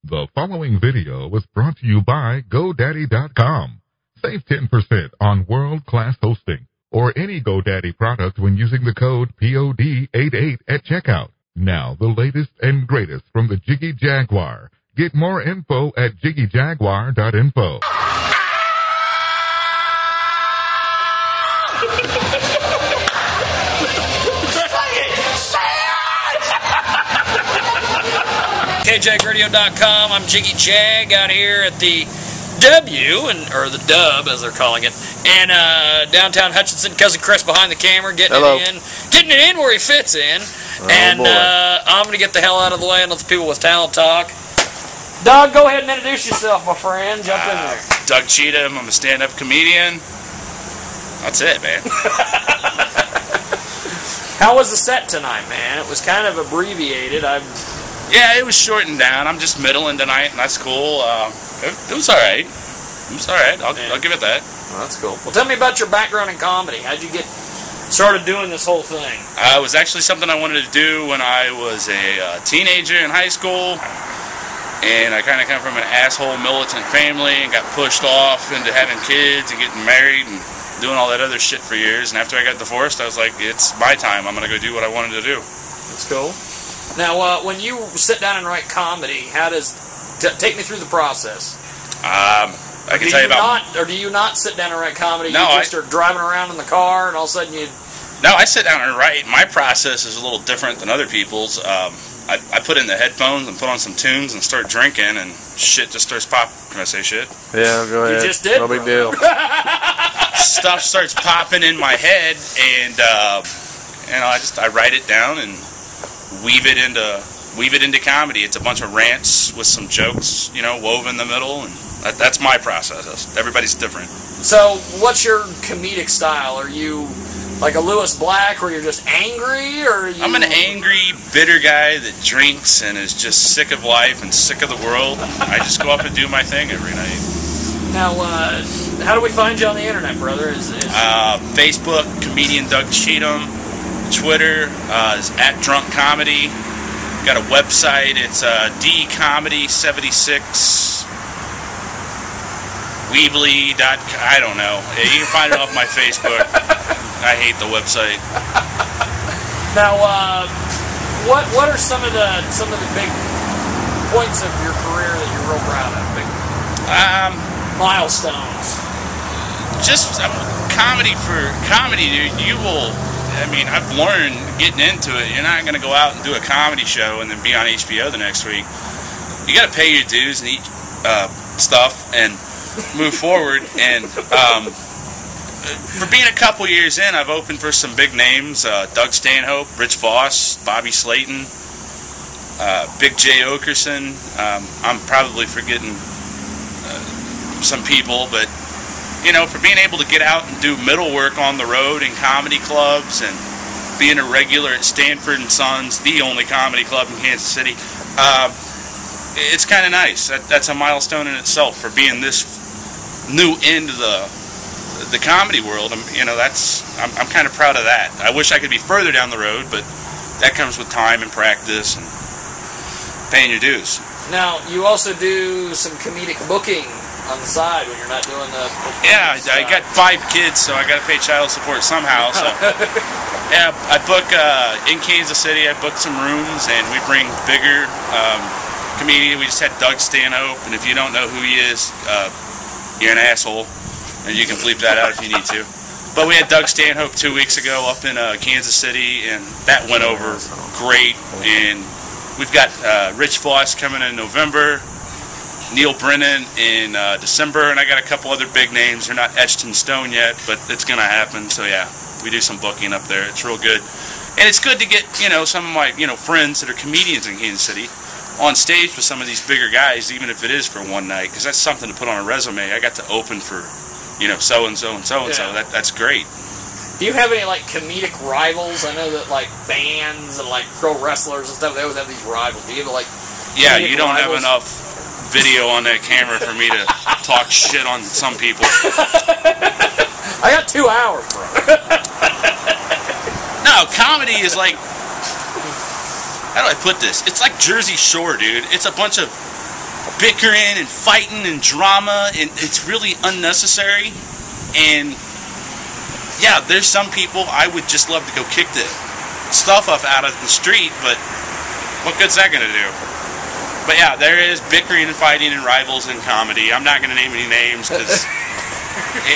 The following video was brought to you by GoDaddy.com. Save 10% on world-class hosting or any GoDaddy product when using the code POD88 at checkout. Now, the latest and greatest from the Jiggy Jaguar. Get more info at jiggyjaguar.info. KJagradio.com. I'm Jiggy Jag out here at the or the Dub as they're calling it, and downtown Hutchinson. Cousin Chris behind the camera, getting it in where he fits in. I'm gonna get the hell out of the way and let the people with talent talk. Doug, go ahead and introduce yourself, my friend. Jump in there. Doug Cheatham. I'm a stand-up comedian. That's it, man. How was the set tonight, man? It was kind of abbreviated. Yeah, it was shortened down. I'm just middling tonight, and that's cool. It was all right. It was all right. I'll give it that. Well, that's cool. Well, tell me about your background in comedy. How'd you get started doing this whole thing? It was actually something I wanted to do when I was a teenager in high school, and I kind of come from an asshole militant family and got pushed off into having kids and getting married and doing all that other shit for years. And after I got divorced, I was like, it's my time. I'm going to go do what I wanted to do. That's cool. Now, when you sit down and write comedy, take me through the process. I can tell you about... Or do you not sit down and write comedy? No, you just start driving around in the car and all of a sudden you... No, I sit down and write. My process is a little different than other people's. I put in the headphones and put on some tunes and start drinking and shit just starts popping. Can I say shit? Yeah, go ahead. You just did? No big deal. Stuff starts popping in my head and I write it down and weave it into comedy. It's a bunch of rants with some jokes, woven in the middle, and that's my process. Everybody's different. So, what's your comedic style? Are you like a Lewis Black, where you're just angry, or are you... I'm an angry, bitter guy that drinks and is just sick of life and sick of the world. I just go up and do my thing every night. Now, how do we find you on the internet, brother? Facebook, comedian Doug Cheatham. Twitter is @DrunkComedy. Got a website. It's dcomedy76. Weebly.com. I don't know. Yeah, you can find it off my Facebook. I hate the website. Now, what are some of the big points of your career that you're real proud of? Big milestones. Just comedy for comedy, dude. You will. I mean, I've learned getting into it. You're not going to go out and do a comedy show and then be on HBO the next week. You got to pay your dues and eat stuff and move forward. And for being a couple years in, I've opened for some big names: Doug Stanhope, Rich Voss, Bobby Slayton, Big J Okerson. I'm probably forgetting some people, but for being able to get out and do middle work on the road in comedy clubs and being a regular at Stanford & Sons, the only comedy club in Kansas City, it's kind of nice. That's a milestone in itself for being this new into the comedy world. I'm kind of proud of that. I wish I could be further down the road, but that comes with time and practice and paying your dues. Now, you also do some comedic booking on the side when you're not doing the... Yeah, I got 5 kids, so I got to pay child support somehow. So yeah, I book in Kansas City. I book some rooms, and we bring bigger comedians. We just had Doug Stanhope, and if you don't know who he is, you're an asshole, and you can bleep that out if you need to. But we had Doug Stanhope 2 weeks ago up in Kansas City, and that went over great. And we've got Rich Voss coming in November, Neil Brennan in December, and I got a couple other big names. They're not etched in stone yet, but it's going to happen. So yeah, we do some booking up there. It's real good. And it's good to get, some of my, friends that are comedians in Kansas City on stage with some of these bigger guys, even if it is for one night, because that's something to put on a resume. I got to open for, so-and-so and so-and-so. Yeah. That's great. Do you have any, comedic rivals? I know that, bands and, pro wrestlers and stuff, they always have these rivals. Do you have, Yeah, you don't have enough video on that camera for me to talk shit on some people. I got 2 hours, bro. No, comedy is how do I put this? It's like Jersey Shore, dude. It's a bunch of bickering and fighting and drama, and it's really unnecessary. And yeah, there's some people I would just love to go kick the stuff up out of the street, but what good's that gonna do? But yeah, there is bickering and fighting and rivals in comedy. I'm not gonna name any names because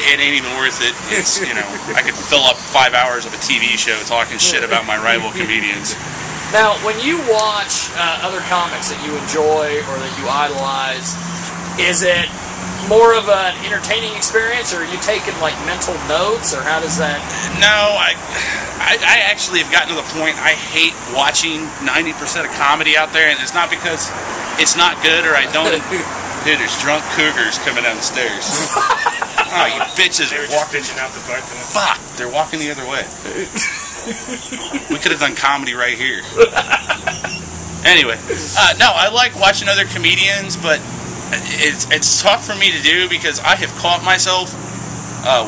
it ain't even worth it. It's, you know, I could fill up 5 hours of a TV show talking shit about my rival comedians. Now, when you watch other comics that you enjoy or that you idolize, is it more of an entertaining experience, or are you taking like mental notes, or how does that? No, I actually have gotten to the point I hate watching 90% of comedy out there, and it's not because it's not good or I don't. Dude, there's drunk cougars coming down the stairs. Oh, you bitches! They were just bitching out the butt. Fuck! They're walking the other way. We could have done comedy right here. Anyway, no, I like watching other comedians, but it's tough for me to do because I have caught myself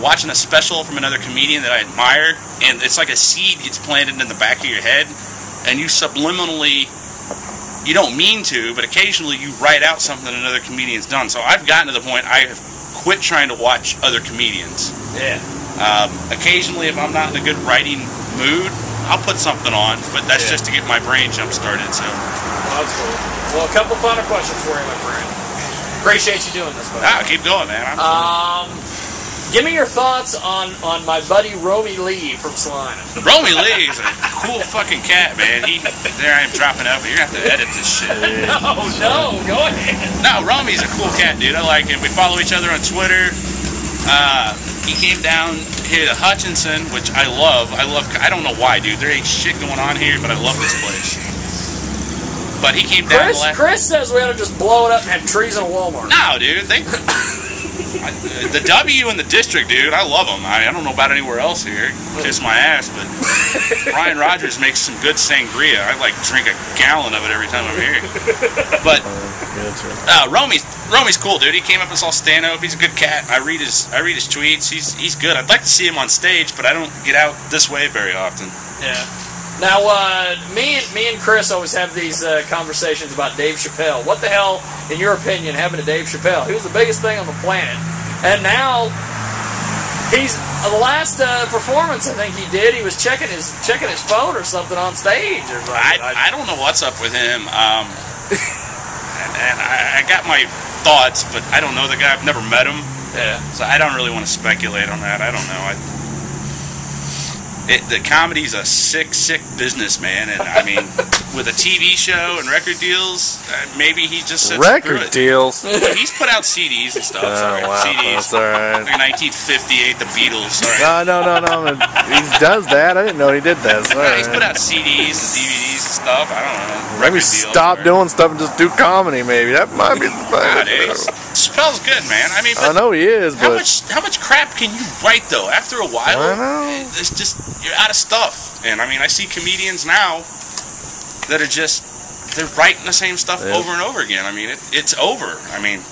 watching a special from another comedian that I admire, and it's like a seed gets planted in the back of your head, and you subliminally, you don't mean to, but occasionally you write out something another comedian's done. So I've gotten to the point I have quit trying to watch other comedians. Yeah. Occasionally, if I'm not in a good writing mood, I'll put something on, but that's just to get my brain jump started. So. Well, that's cool. Well, a couple final questions for you, my friend. Appreciate you doing this, buddy. Keep going, man. Give me your thoughts on my buddy Romy Lee from Salina. Romy Lee is a cool fucking cat, man. There I am dropping out, but you're gonna have to edit this shit. No, go ahead. No, Romy's a cool cat, dude. I like him. We follow each other on Twitter. He came down here to Hutchinson, which I love. I don't know why, dude. There ain't shit going on here, but I love this place. But he came down. Chris says we ought to just blow it up and have trees in a Walmart. No, dude. The W in the district, dude, I love them. I don't know about anywhere else here. Kiss my ass, but Brian Rogers makes some good sangria. I like drink a gallon of it every time I'm here. But Romy's cool, dude. He came up and saw stand-up. He's a good cat. I read his tweets. He's good. I'd like to see him on stage, but I don't get out this way very often. Yeah. Now, me and Chris always have these conversations about Dave Chappelle. What the hell, in your opinion, happened to Dave Chappelle? He was the biggest thing on the planet, and now he's the last performance I think he did. He was checking his phone or something on stage. Or something. I don't know what's up with him. And I got my thoughts, but I don't know the guy. I've never met him. Yeah. So I don't really want to speculate on that. I don't know. The comedy's a sick business, man, and I mean, with a TV show and record deals, maybe he just said record deals. He's put out CDs and stuff. Wow, CDs. that's all right. Like 1958, the Beatles. No. He does that. I didn't know he did that. He's put out CDs and DVDs and stuff. I don't know. Maybe stop doing stuff and just do comedy. Maybe that might be the thing. Chappelle's good, man. I mean, I know he is, but how much crap can you write though? After a while, I know. It's just you're out of stuff. And I mean, I see comedians now that are just they're writing the same stuff over and over again. I mean, it's over. I mean,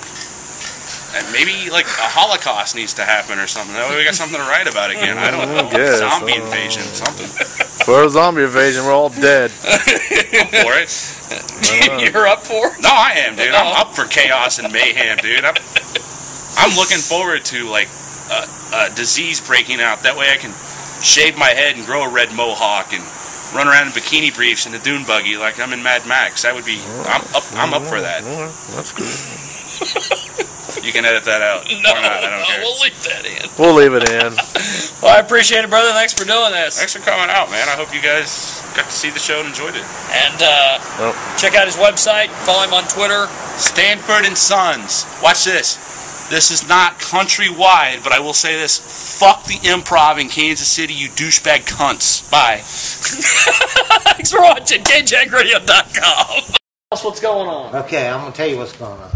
maybe like a Holocaust needs to happen or something. That way we got something to write about again. I don't know. Zombie invasion, something. For a zombie invasion, we're all dead. I'm for it. You're up for it? No, I am, dude. I'm up for chaos and mayhem, dude. I'm looking forward to like a disease breaking out. That way I can shave my head and grow a red mohawk and run around in bikini briefs in a dune buggy like I'm in Mad Max. That would be. I'm up for that. That's good. You can edit that out. No, or not, I don't care. We'll leave that in. We'll leave it in. Well, I appreciate it, brother. Thanks for doing this. Thanks for coming out, man. I hope you guys got to see the show and enjoyed it. And check out his website. Follow him on Twitter. Stanford and Sons. Watch this. This is not countrywide, but I will say this. Fuck the Improv in Kansas City, you douchebag cunts. Bye. Thanks for watching KJagradio.com. What's going on? Okay, I'm going to tell you what's going on.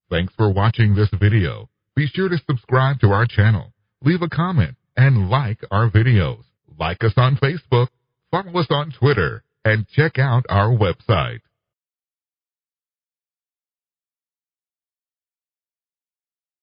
Thanks for watching this video. Be sure to subscribe to our channel, leave a comment, and like our videos. Like us on Facebook, follow us on Twitter, and check out our website.